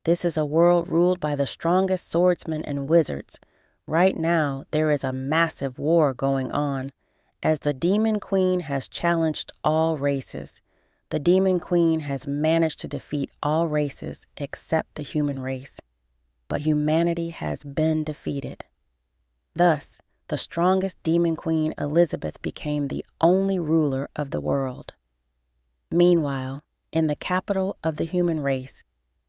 This is a world ruled by the strongest swordsmen and wizards. Right now, there is a massive war going on, as the Demon Queen has challenged all races. The Demon Queen has managed to defeat all races except the human race. But humanity has been defeated. Thus, the strongest Demon Queen, Elizabeth, became the only ruler of the world. Meanwhile, in the capital of the human race,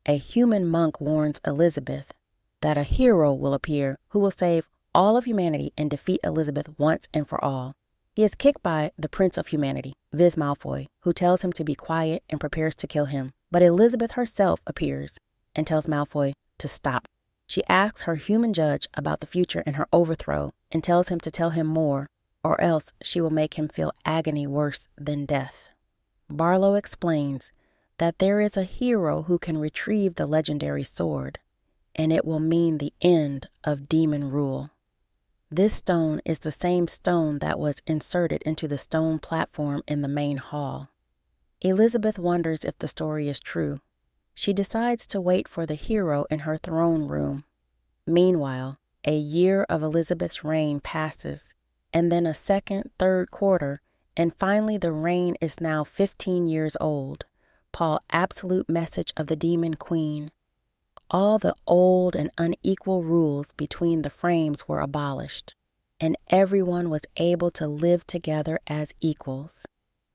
a human monk warns Elizabeth that a hero will appear who will save all of humanity and defeat Elizabeth once and for all. He is kicked by the Prince of Humanity, viz. Malfoy, who tells him to be quiet and prepares to kill him. But Elizabeth herself appears and tells Malfoy to stop. She asks her human judge about the future and her overthrow and tells him to tell him more, or else she will make him feel agony worse than death. Barlow explains that there is a hero who can retrieve the legendary sword, and it will mean the end of demon rule. This stone is the same stone that was inserted into the stone platform in the main hall. Elizabeth wonders if the story is true. She decides to wait for the hero in her throne room. Meanwhile, a year of Elizabeth's reign passes, and then a second, third quarter, and finally the reign is now 15 years old. Paul's absolute message of the Demon Queen. All the old and unequal rules between the frames were abolished, and everyone was able to live together as equals.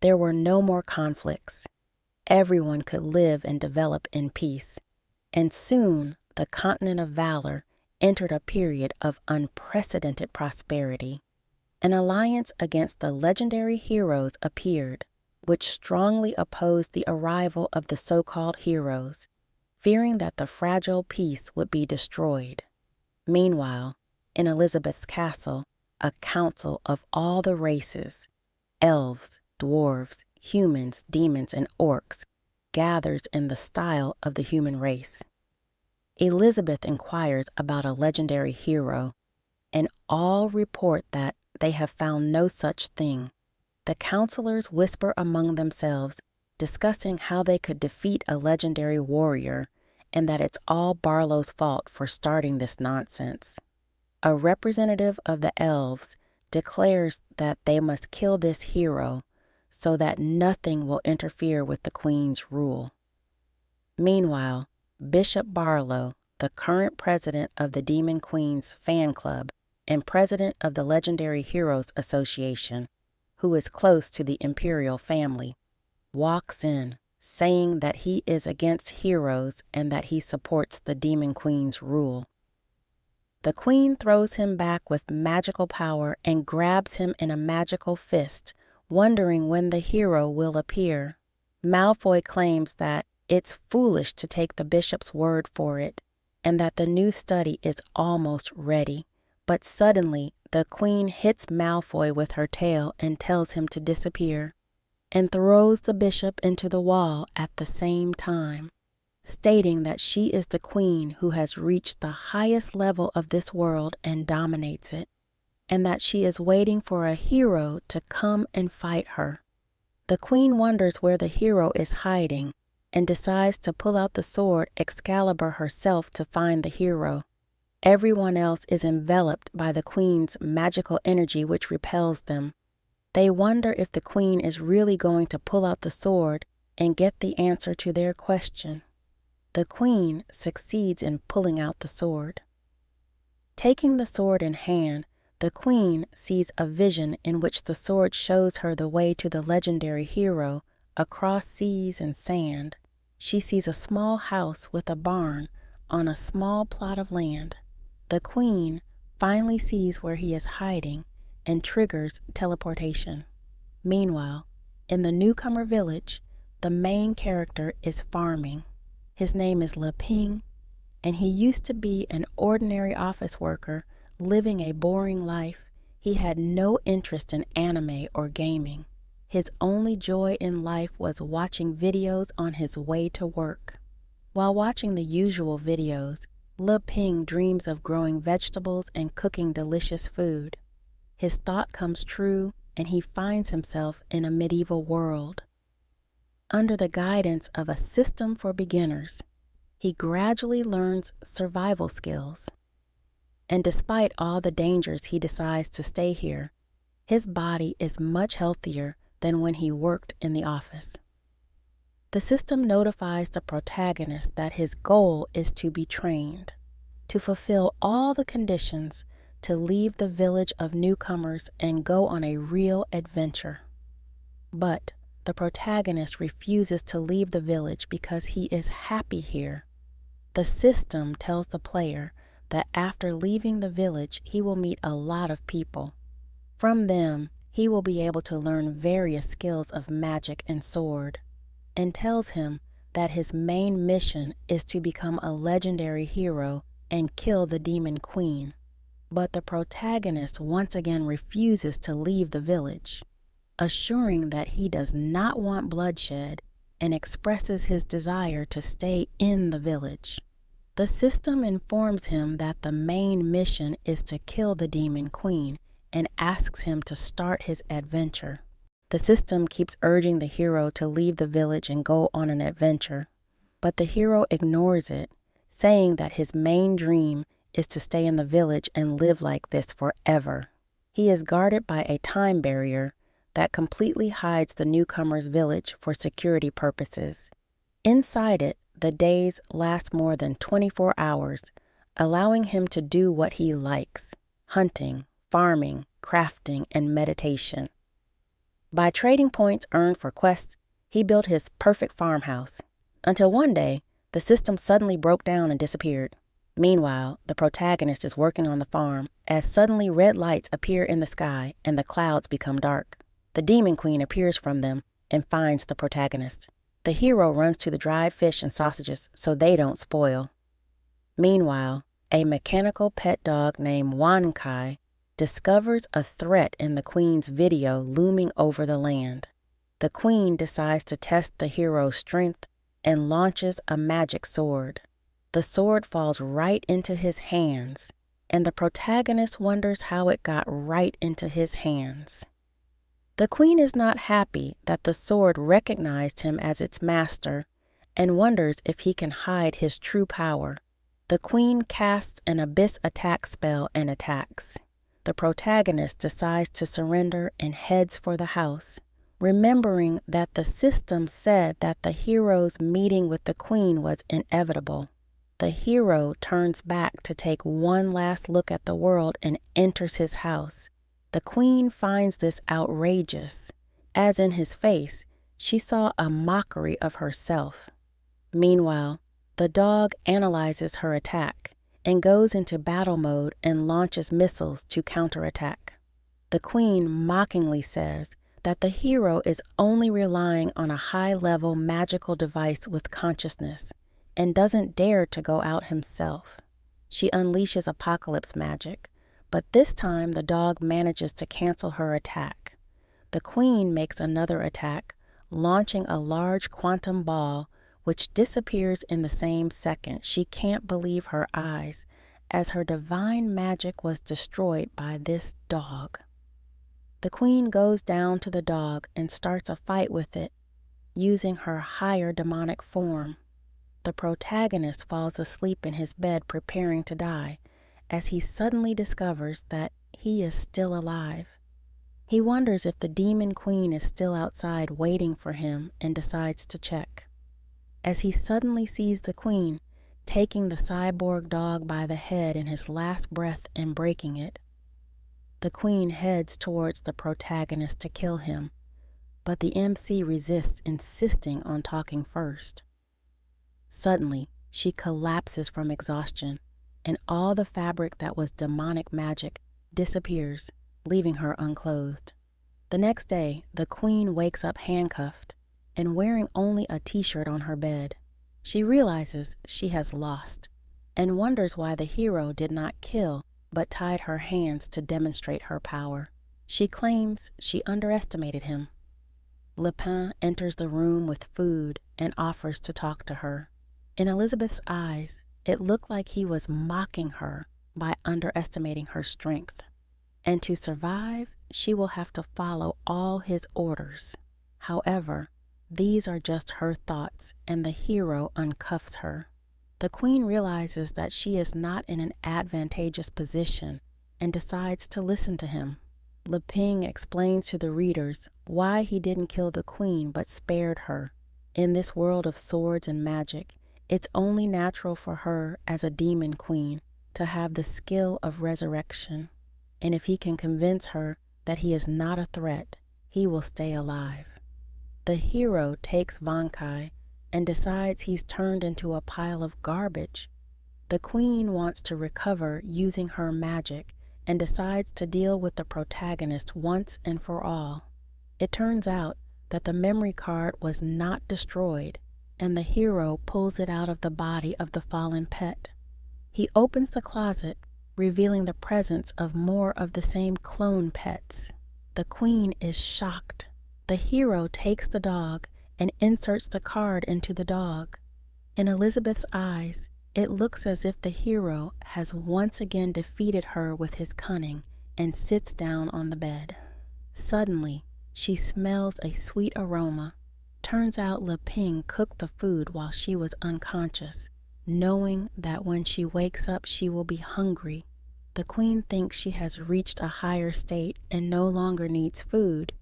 There were no more conflicts. Everyone could live and develop in peace, and soon the continent of Valor entered a period of unprecedented prosperity. An alliance against the legendary heroes appeared, which strongly opposed the arrival of the so-called heroes, fearing that the fragile peace would be destroyed. Meanwhile, in Elizabeth's castle, a council of all the races, elves, dwarves, humans, demons, and orcs, gathers in the style of the human race. Elizabeth inquires about a legendary hero, and all report that they have found no such thing. The counselors whisper among themselves, discussing how they could defeat a legendary warrior, and that it's all Barlow's fault for starting this nonsense. A representative of the elves declares that they must kill this hero so that nothing will interfere with the Queen's rule. Meanwhile, Bishop Barlow, the current president of the Demon Queen's fan club and president of the Legendary Heroes Association, who is close to the imperial family, walks in, saying that he is against heroes and that he supports the Demon Queen's rule. The Queen throws him back with magical power and grabs him in a magical fist, wondering when the hero will appear. Malfoy claims that it's foolish to take the bishop's word for it, and that the new study is almost ready. But suddenly, the Queen hits Malfoy with her tail and tells him to disappear, and throws the bishop into the wall at the same time, stating that she is the Queen who has reached the highest level of this world and dominates it, and that she is waiting for a hero to come and fight her. The Queen wonders where the hero is hiding and decides to pull out the sword Excalibur herself to find the hero. Everyone else is enveloped by the Queen's magical energy, which repels them. They wonder if the Queen is really going to pull out the sword and get the answer to their question. The Queen succeeds in pulling out the sword. Taking the sword in hand, the Queen sees a vision in which the sword shows her the way to the legendary hero across seas and sand. She sees a small house with a barn on a small plot of land. The Queen finally sees where he is hiding and triggers teleportation. Meanwhile, in the newcomer village, the main character is farming. His name is Le Ping, and he used to be an ordinary office worker living a boring life. He had no interest in anime or gaming. His only joy in life was watching videos on his way to work. While watching the usual videos, Le Ping dreams of growing vegetables and cooking delicious food. His thought comes true, and he finds himself in a medieval world. Under the guidance of a system for beginners, he gradually learns survival skills. And despite all the dangers, he decides to stay here. His body is much healthier than when he worked in the office. The system notifies the protagonist that his goal is to be trained, to fulfill all the conditions, to leave the village of newcomers and go on a real adventure. But the protagonist refuses to leave the village because he is happy here. The system tells the player that after leaving the village, he will meet a lot of people. From them, he will be able to learn various skills of magic and sword, and tells him that his main mission is to become a legendary hero and kill the demon queen. But the protagonist once again refuses to leave the village, assuring that he does not want bloodshed and expresses his desire to stay in the village. The system informs him that the main mission is to kill the demon queen and asks him to start his adventure. The system keeps urging the hero to leave the village and go on an adventure, but the hero ignores it, saying that his main dream is to stay in the village and live like this forever. He is guarded by a time barrier that completely hides the newcomer's village for security purposes. Inside it, the days last more than 24 hours, allowing him to do what he likes: hunting, farming, crafting, and meditation. By trading points earned for quests, he built his perfect farmhouse, until one day, the system suddenly broke down and disappeared. Meanwhile, the protagonist is working on the farm as suddenly red lights appear in the sky and the clouds become dark. The demon queen appears from them and finds the protagonist. The hero runs to the dried fish and sausages so they don't spoil. Meanwhile, a mechanical pet dog named Wankai discovers a threat in the queen's video looming over the land. The queen decides to test the hero's strength and launches a magic sword. The sword falls right into his hands, and the protagonist wonders how it got right into his hands. The queen is not happy that the sword recognized him as its master and wonders if he can hide his true power. The queen casts an abyss attack spell and attacks. The protagonist decides to surrender and heads for the house, remembering that the system said that the hero's meeting with the queen was inevitable. The hero turns back to take one last look at the world and enters his house. The queen finds this outrageous, as in his face, she saw a mockery of herself. Meanwhile, the dog analyzes her attack and goes into battle mode and launches missiles to counterattack. The queen mockingly says that the hero is only relying on a high-level magical device with consciousness and doesn't dare to go out himself. She unleashes apocalypse magic, but this time the dog manages to cancel her attack. The queen makes another attack, launching a large quantum ball which disappears in the same second. She can't believe her eyes, as her divine magic was destroyed by this dog. The queen goes down to the dog and starts a fight with it, using her higher demonic form. The protagonist falls asleep in his bed preparing to die, as he suddenly discovers that he is still alive. He wonders if the demon queen is still outside waiting for him and decides to check. As he suddenly sees the queen taking the cyborg dog by the head in his last breath and breaking it, the queen heads towards the protagonist to kill him, but the MC resists, insisting on talking first. Suddenly, she collapses from exhaustion, and all the fabric that was demonic magic disappears, leaving her unclothed. The next day, the queen wakes up handcuffed and wearing only a t-shirt on her bed. She realizes she has lost and wonders why the hero did not kill but tied her hands to demonstrate her power. She claims she underestimated him. Lepin enters the room with food and offers to talk to her. In Elizabeth's eyes, it looked like he was mocking her by underestimating her strength. And to survive, she will have to follow all his orders. However, these are just her thoughts, and the hero uncuffs her. The queen realizes that she is not in an advantageous position and decides to listen to him. Le Ping explains to the readers why he didn't kill the queen but spared her. In this world of swords and magic, it's only natural for her as a demon queen to have the skill of resurrection, and if he can convince her that he is not a threat, he will stay alive. The hero takes Wan Kai and decides he's turned into a pile of garbage. The queen wants to recover using her magic and decides to deal with the protagonist once and for all. It turns out that the memory card was not destroyed, and the hero pulls it out of the body of the fallen pet. He opens the closet, revealing the presence of more of the same clone pets. The queen is shocked. The hero takes the dog and inserts the card into the dog. In Elizabeth's eyes, it looks as if the hero has once again defeated her with his cunning and sits down on the bed. Suddenly, she smells a sweet aroma. Turns out Le Ping cooked the food while she was unconscious, knowing that when she wakes up she will be hungry. The queen thinks she has reached a higher state and no longer needs food,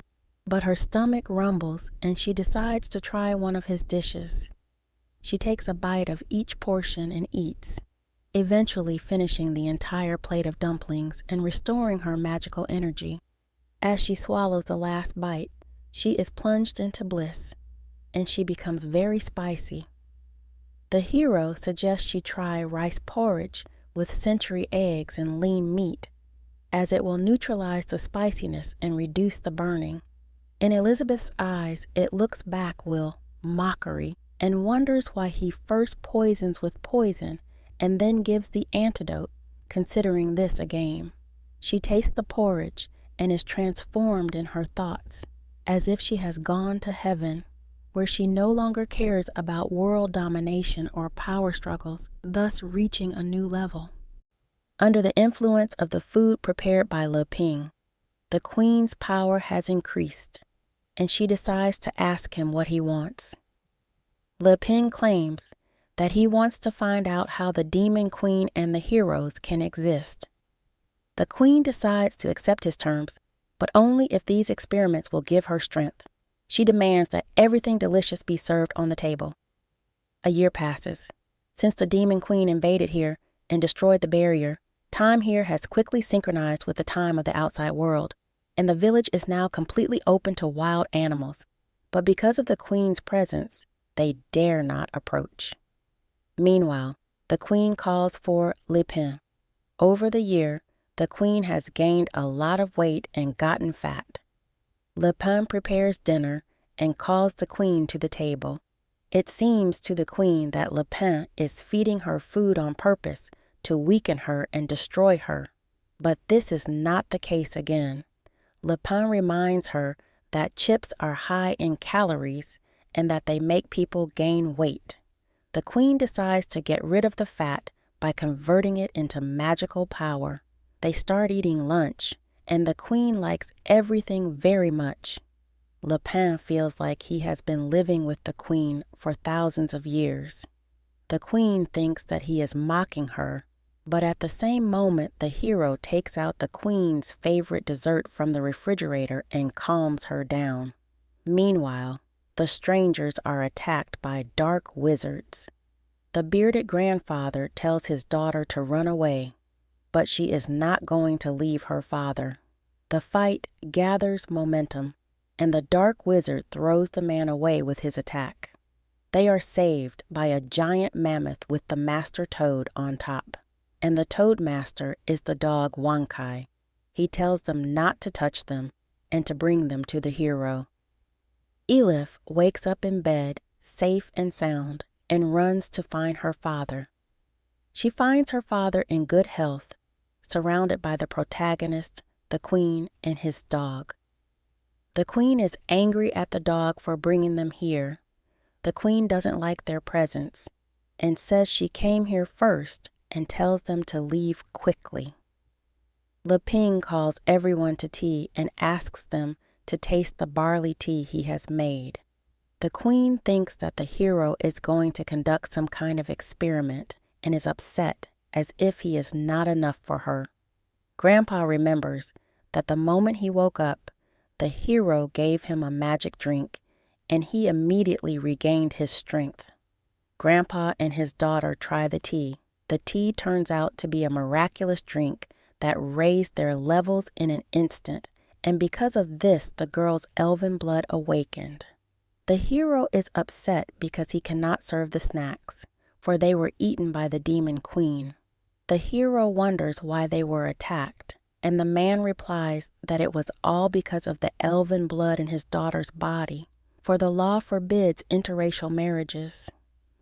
but her stomach rumbles and she decides to try one of his dishes. She takes a bite of each portion and eats, eventually finishing the entire plate of dumplings and restoring her magical energy. As she swallows the last bite, she is plunged into bliss, and she becomes very spicy. The hero suggests she try rice porridge with century eggs and lean meat, as it will neutralize the spiciness and reduce the burning. In Elizabeth's eyes, it looks back with mockery and wonders why he first poisons with poison and then gives the antidote, considering this a game. She tastes the porridge and is transformed in her thoughts, as if she has gone to heaven, where she no longer cares about world domination or power struggles, thus reaching a new level. Under the influence of the food prepared by Le Ping, the queen's power has increased, and she decides to ask him what he wants. Le Ping claims that he wants to find out how the demon queen and the heroes can exist. The queen decides to accept his terms, but only if these experiments will give her strength. She demands that everything delicious be served on the table. A year passes. Since the demon queen invaded here and destroyed the barrier, time here has quickly synchronized with the time of the outside world, and the village is now completely open to wild animals. But because of the queen's presence, they dare not approach. Meanwhile, the queen calls for Le Ping. Over the year, the queen has gained a lot of weight and gotten fat. Le Ping prepares dinner and calls the queen to the table. It seems to the queen that Le Ping is feeding her food on purpose to weaken her and destroy her. But this is not the case again. Le Ping reminds her that chips are high in calories and that they make people gain weight. The queen decides to get rid of the fat by converting it into magical power. They start eating lunch, and the queen likes everything very much. Le Ping feels like he has been living with the queen for thousands of years. The queen thinks that he is mocking her, but at the same moment the hero takes out the queen's favorite dessert from the refrigerator and calms her down. Meanwhile, the strangers are attacked by dark wizards. The bearded grandfather tells his daughter to run away, but she is not going to leave her father. The fight gathers momentum, and the dark wizard throws the man away with his attack. They are saved by a giant mammoth with the master toad on top, and the toad master is the dog Wan Kai. He tells them not to touch them and to bring them to the hero. Elif wakes up in bed, safe and sound, and runs to find her father. She finds her father in good health, surrounded by the protagonist, the queen, and his dog. The queen is angry at the dog for bringing them here. The queen doesn't like their presence and says she came here first and tells them to leave quickly. Le Ping calls everyone to tea and asks them to taste the barley tea he has made. The queen thinks that the hero is going to conduct some kind of experiment and is upset as if he is not enough for her. Grandpa remembers that the moment he woke up, the hero gave him a magic drink, and he immediately regained his strength. Grandpa and his daughter try the tea. The tea turns out to be a miraculous drink that raised their levels in an instant, and because of this, the girl's elven blood awakened. The hero is upset because he cannot serve the snacks, for they were eaten by the demon queen. The hero wonders why they were attacked, and the man replies that it was all because of the elven blood in his daughter's body, for the law forbids interracial marriages.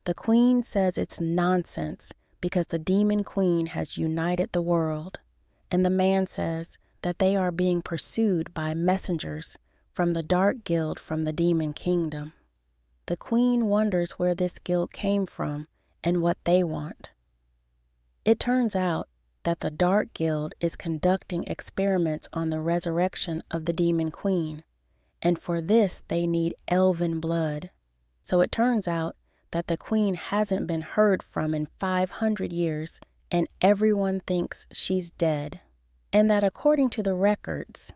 The queen says it's nonsense because the demon queen has united the world, and the man says that they are being pursued by messengers from the dark guild from the demon kingdom. The queen wonders where this guild came from and what they want. It turns out that the dark guild is conducting experiments on the resurrection of the demon queen, and for this they need elven blood. So it turns out that the queen hasn't been heard from in 500 years, and everyone thinks she's dead, and that according to the records,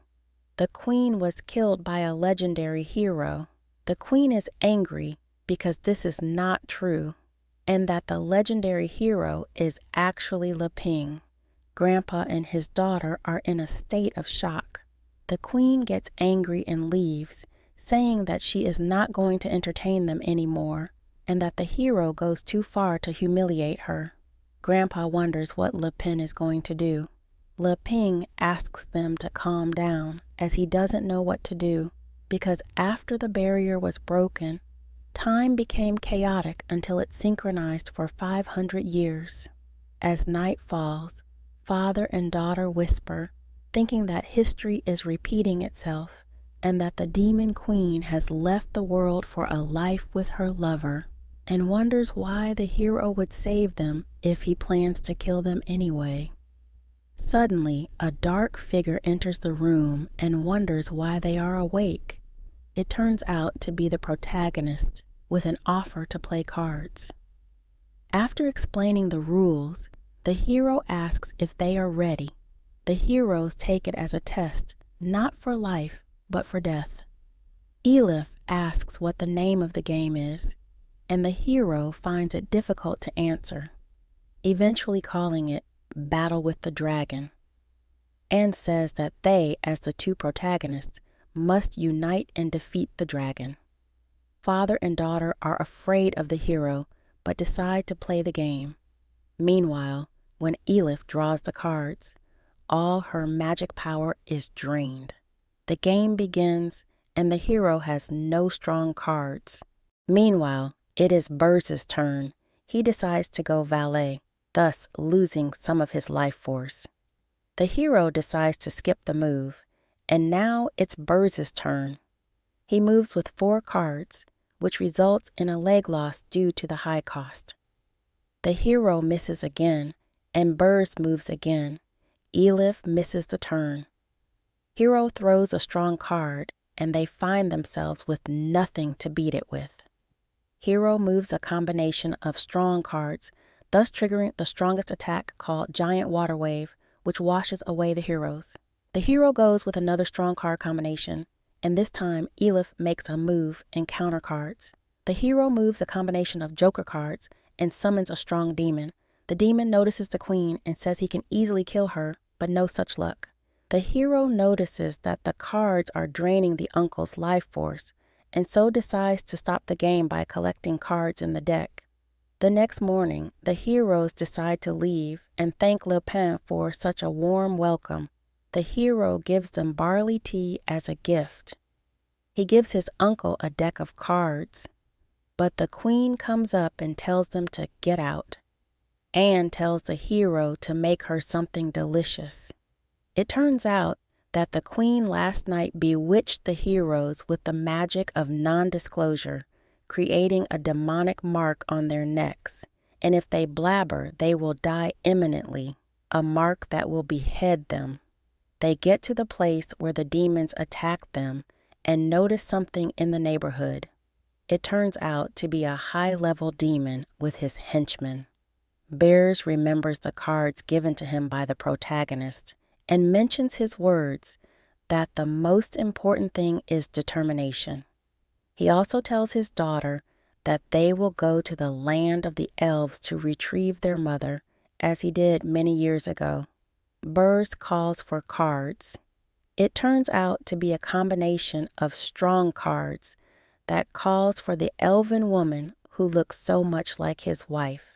the queen was killed by a legendary hero. The queen is angry because this is not true, and that the legendary hero is actually Leping. Grandpa and his daughter are in a state of shock. The queen gets angry and leaves, saying that she is not going to entertain them anymore, and that the hero goes too far to humiliate her. Grandpa wonders what Leping is going to do. Leping asks them to calm down, as he doesn't know what to do, because after the barrier was broken, time became chaotic until it synchronized for 500 years. As night falls, father and daughter whisper, thinking that history is repeating itself, and that the demon queen has left the world for a life with her lover, and wonders why the hero would save them if he plans to kill them anyway. Suddenly, a dark figure enters the room and wonders why they are awake. It turns out to be the protagonist with an offer to play cards. After explaining the rules, the hero asks if they are ready. The heroes take it as a test, not for life, but for death. Elif asks what the name of the game is, and the hero finds it difficult to answer, eventually calling it Battle with the Dragon, and says that they, as the two protagonists, must unite and defeat the dragon. Father and daughter are afraid of the hero, but decide to play the game. Meanwhile, when Elif draws the cards, all her magic power is drained. The game begins, and the hero has no strong cards. Meanwhile, it is Burz's turn. He decides to go valet, thus losing some of his life force. The hero decides to skip the move, and now it's Burz's turn. He moves with 4 cards, which results in a leg loss due to the high cost. The hero misses again, and Burz moves again. Elif misses the turn. Hero throws a strong card, and they find themselves with nothing to beat it with. Hero moves a combination of strong cards, thus triggering the strongest attack called Giant Water Wave, which washes away the heroes. The hero goes with another strong card combination, and this time Elif makes a move and counter cards. The hero moves a combination of joker cards and summons a strong demon. The demon notices the queen and says he can easily kill her, but no such luck. The hero notices that the cards are draining the uncle's life force, and so decides to stop the game by collecting cards in the deck. The next morning, the heroes decide to leave and thank Leping for such a warm welcome. The hero gives them barley tea as a gift. He gives his uncle a deck of cards, but the queen comes up and tells them to get out, and tells the hero to make her something delicious. It turns out that the queen last night bewitched the heroes with the magic of non-disclosure, creating a demonic mark on their necks, and if they blabber, they will die imminently, a mark that will behead them. They get to the place where the demons attack them and notice something in the neighborhood. it turns out to be a high-level demon with his henchmen. Bears remembers the cards given to him by the protagonist and mentions his words that the most important thing is determination. He also tells his daughter that they will go to the land of the elves to retrieve their mother, as he did many years ago. Burrs calls for cards. It turns out to be a combination of strong cards that calls for the elven woman who looks so much like his wife,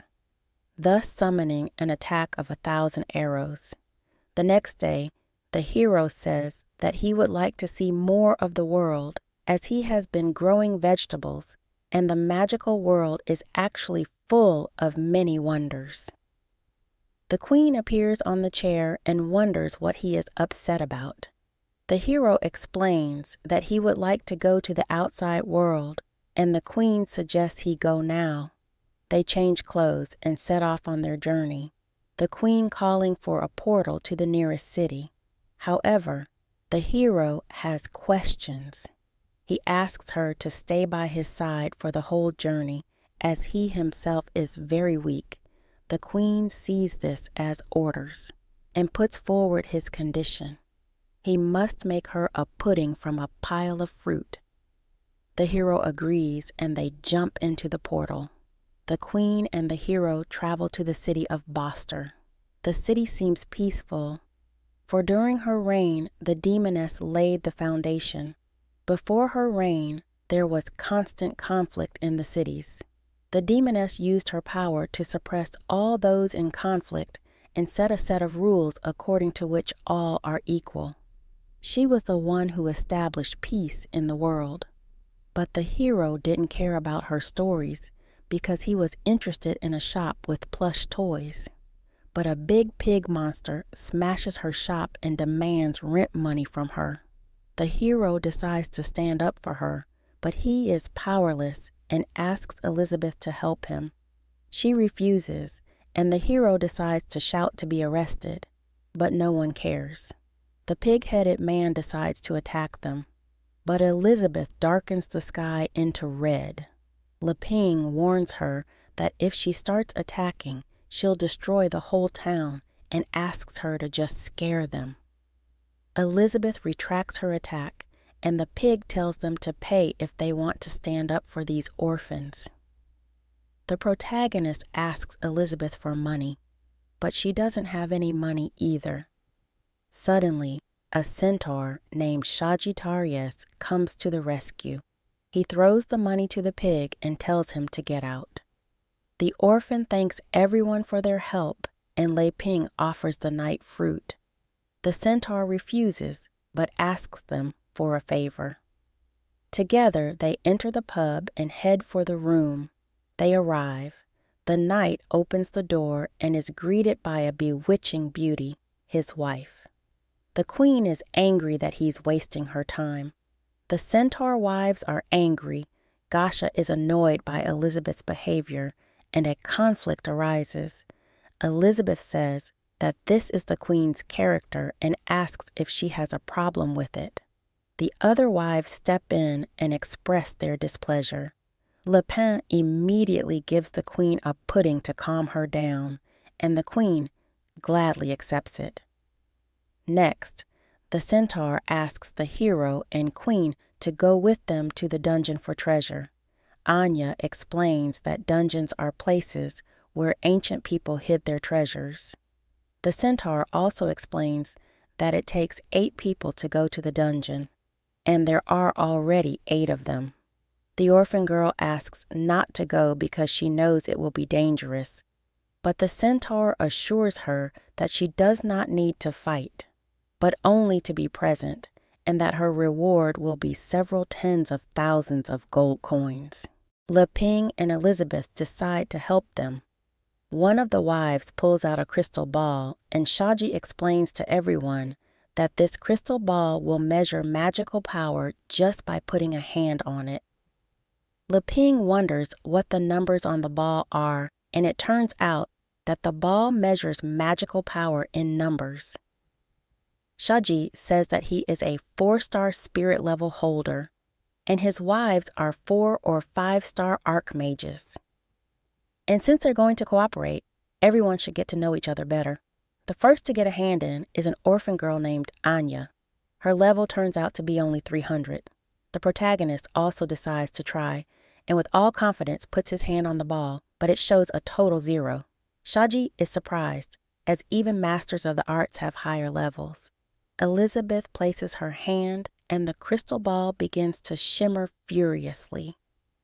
thus summoning an attack of 1,000 arrows. The next day, the hero says that he would like to see more of the world, as he has been growing vegetables, and the magical world is actually full of many wonders. The queen appears on the chair and wonders what he is upset about. The hero explains that he would like to go to the outside world, and the queen suggests he go now. They change clothes and set off on their journey, the queen calling for a portal to the nearest city. However, the hero has questions. He asks her to stay by his side for the whole journey, as he himself is very weak. The queen sees this as orders and puts forward his condition. He must make her a pudding from a pile of fruit. The hero agrees and they jump into the portal. The queen and the hero travel to the city of Boster. The city seems peaceful, for during her reign the demoness laid the foundation. Before her reign, there was constant conflict in the cities. The demoness used her power to suppress all those in conflict and set a set of rules according to which all are equal. She was the one who established peace in the world. But the hero didn't care about her stories because he was interested in a shop with plush toys. But a big pig monster smashes her shop and demands rent money from her. The hero decides to stand up for her, but he is powerless and asks Elizabeth to help him. She refuses, and the hero decides to shout to be arrested, but no one cares. The pig-headed man decides to attack them, but Elizabeth darkens the sky into red. Leping warns her that if she starts attacking, she'll destroy the whole town and asks her to just scare them. Elizabeth retracts her attack, and the pig tells them to pay if they want to stand up for these orphans. The protagonist asks Elizabeth for money, but she doesn't have any money either. Suddenly, a centaur named Sagittarius comes to the rescue. He throws the money to the pig and tells him to get out. The orphan thanks everyone for their help, and Leping offers the knight fruit. The centaur refuses, but asks them for a favor. Together, they enter the pub and head for the room. They arrive. The knight opens the door and is greeted by a bewitching beauty, his wife. The queen is angry that he's wasting her time. The centaur wives are angry. Gasha is annoyed by Elizabeth's behavior, and a conflict arises. Elizabeth says that this is the queen's character and asks if she has a problem with it. The other wives step in and express their displeasure. Leping immediately gives the queen a pudding to calm her down, and the queen gladly accepts it. Next, the centaur asks the hero and queen to go with them to the dungeon for treasure. Anya explains that dungeons are places where ancient people hid their treasures. The centaur also explains that it takes 8 people to go to the dungeon, and there are already 8 of them. The orphan girl asks not to go because she knows it will be dangerous, but the centaur assures her that she does not need to fight, but only to be present, and that her reward will be several tens of thousands of gold coins. Leping and Elizabeth decide to help them. One of the wives pulls out a crystal ball, and Shaji explains to everyone that this crystal ball will measure magical power just by putting a hand on it. Leping wonders what the numbers on the ball are, and it turns out that the ball measures magical power in numbers. Shaji says that he is a 4-star spirit level holder. and his wives are 4- or 5-star archmages. And since they're going to cooperate, everyone should get to know each other better. The first to get a hand in is an orphan girl named Anya. Her level turns out to be only 300. The protagonist also decides to try, and with all confidence puts his hand on the ball, but it shows a total 0. Shaji is surprised, as even masters of the arts have higher levels. Elizabeth places her hand, and the crystal ball begins to shimmer furiously.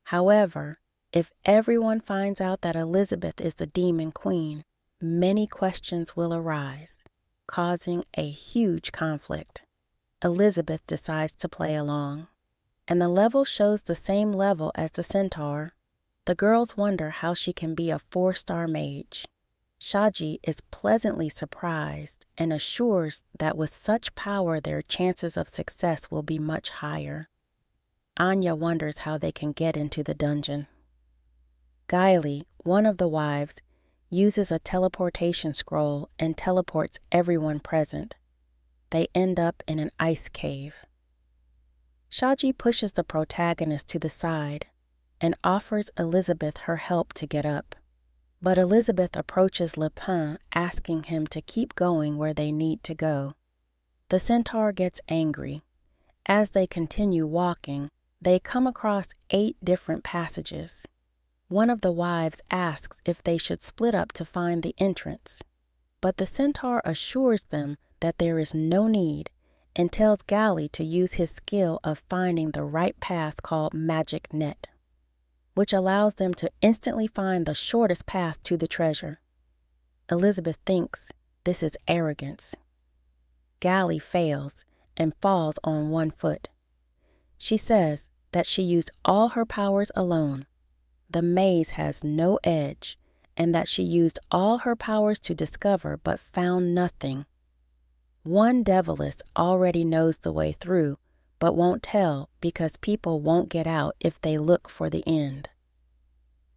However, if everyone finds out that Elizabeth is the demon queen, many questions will arise, causing a huge conflict. Elizabeth decides to play along, and the level shows the same level as the centaur. The girls wonder how she can be a 4-star mage. Shaji is pleasantly surprised and assures that with such power their chances of success will be much higher. Anya wonders how they can get into the dungeon. Gaili, one of the wives, uses a teleportation scroll and teleports everyone present. They end up in an ice cave. Shaji pushes the protagonist to the side and offers Elizabeth her help to get up. But Elizabeth approaches Lupin, asking him to keep going where they need to go. The centaur gets angry. As they continue walking, they come across 8 different passages. One of the wives asks if they should split up to find the entrance, but the centaur assures them that there is no need and tells Gaili to use his skill of finding the right path called magic net, which allows them to instantly find the shortest path to the treasure. Elizabeth thinks this is arrogance. Gaili fails and falls on one foot. She says that she used all her powers alone. The maze has no edge, and that she used all her powers to discover but found nothing. One Devilis already knows the way through, but won't tell because people won't get out if they look for the end.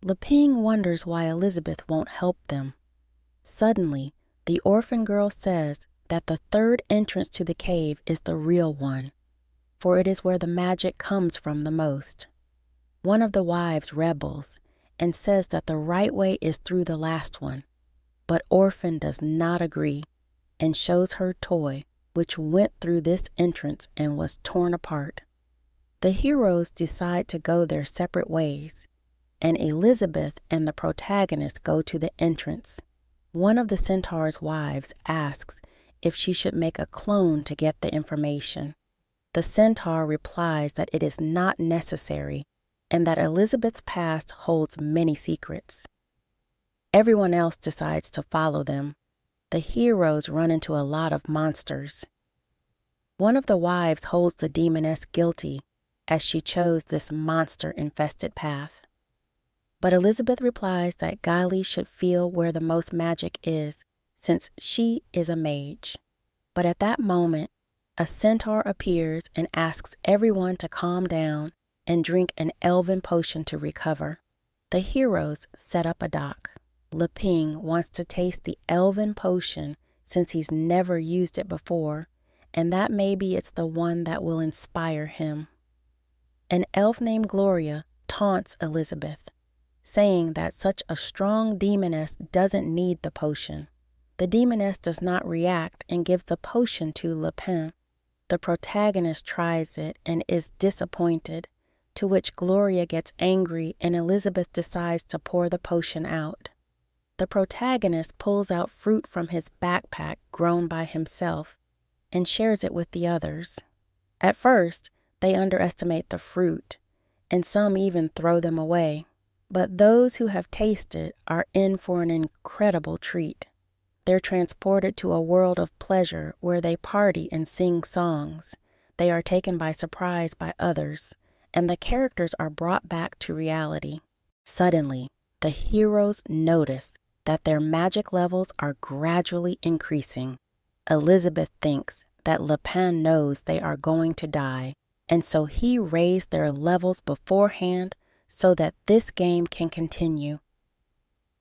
Lupin wonders why Elizabeth won't help them. Suddenly, the orphan girl says that the 3rd entrance to the cave is the real one, for it is where the magic comes from the most. One of the wives rebels and says that the right way is through the last one, but Orphan does not agree and shows her toy, which went through this entrance and was torn apart. The heroes decide to go their separate ways, and Elizabeth and the protagonist go to the entrance. One of the centaur's wives asks if she should make a clone to get the information. The centaur replies that it is not necessary and that Elizabeth's past holds many secrets. Everyone else decides to follow them. The heroes run into a lot of monsters. One of the wives holds the demoness guilty as she chose this monster-infested path. But Elizabeth replies that Gaili should feel where the most magic is, since she is a mage. But at that moment, a centaur appears and asks everyone to calm down and drink an elven potion to recover. The heroes set up a dock. Lupin wants to taste the elven potion since he's never used it before, and that maybe it's the one that will inspire him. An elf named Gloria taunts Elizabeth, saying that such a strong demoness doesn't need the potion. The demoness does not react and gives the potion to Lupin. The protagonist tries it and is disappointed, to which Gloria gets angry and Elizabeth decides to pour the potion out. The protagonist pulls out fruit from his backpack grown by himself and shares it with the others. At first, they underestimate the fruit, and some even throw them away. But those who have tasted are in for an incredible treat. They're transported to a world of pleasure where they party and sing songs. They are taken by surprise by others, and the characters are brought back to reality. Suddenly, the heroes notice that their magic levels are gradually increasing. Elizabeth thinks that Lupin knows they are going to die, and so he raised their levels beforehand so that this game can continue.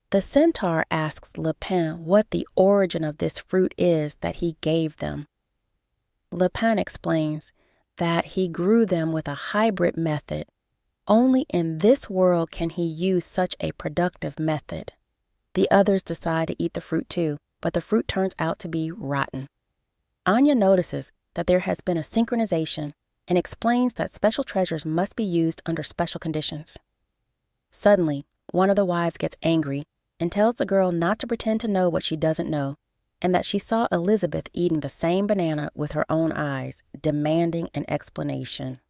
The centaur asks Lupin what the origin of this fruit is that he gave them. Lupin explains that he grew them with a hybrid method. Only in this world can he use such a productive method. The others decide to eat the fruit too, but the fruit turns out to be rotten. Anya notices that there has been a synchronization and explains that special treasures must be used under special conditions. Suddenly, one of the wives gets angry and tells the girl not to pretend to know what she doesn't know, and that she saw Elizabeth eating the same banana with her own eyes, demanding an explanation.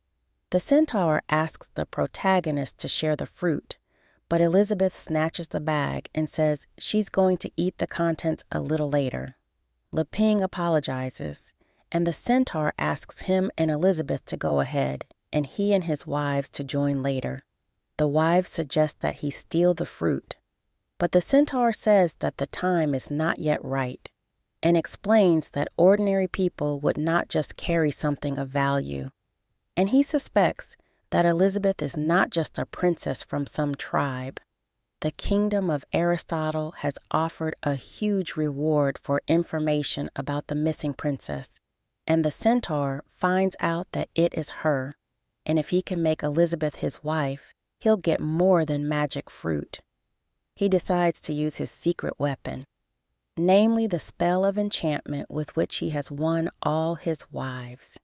The centaur asks the protagonist to share the fruit, but Elizabeth snatches the bag and says she's going to eat the contents a little later. Leping apologizes, and the centaur asks him and Elizabeth to go ahead, and he and his wives to join later. The wives suggest that he steal the fruit, but the centaur says that the time is not yet right, and explains that ordinary people would not just carry something of value. And he suspects that Elizabeth is not just a princess from some tribe. The kingdom of Aristotle has offered a huge reward for information about the missing princess, and the centaur finds out that it is her, and if he can make Elizabeth his wife, he'll get more than magic fruit. He decides to use his secret weapon, namely the spell of enchantment with which he has won all his wives.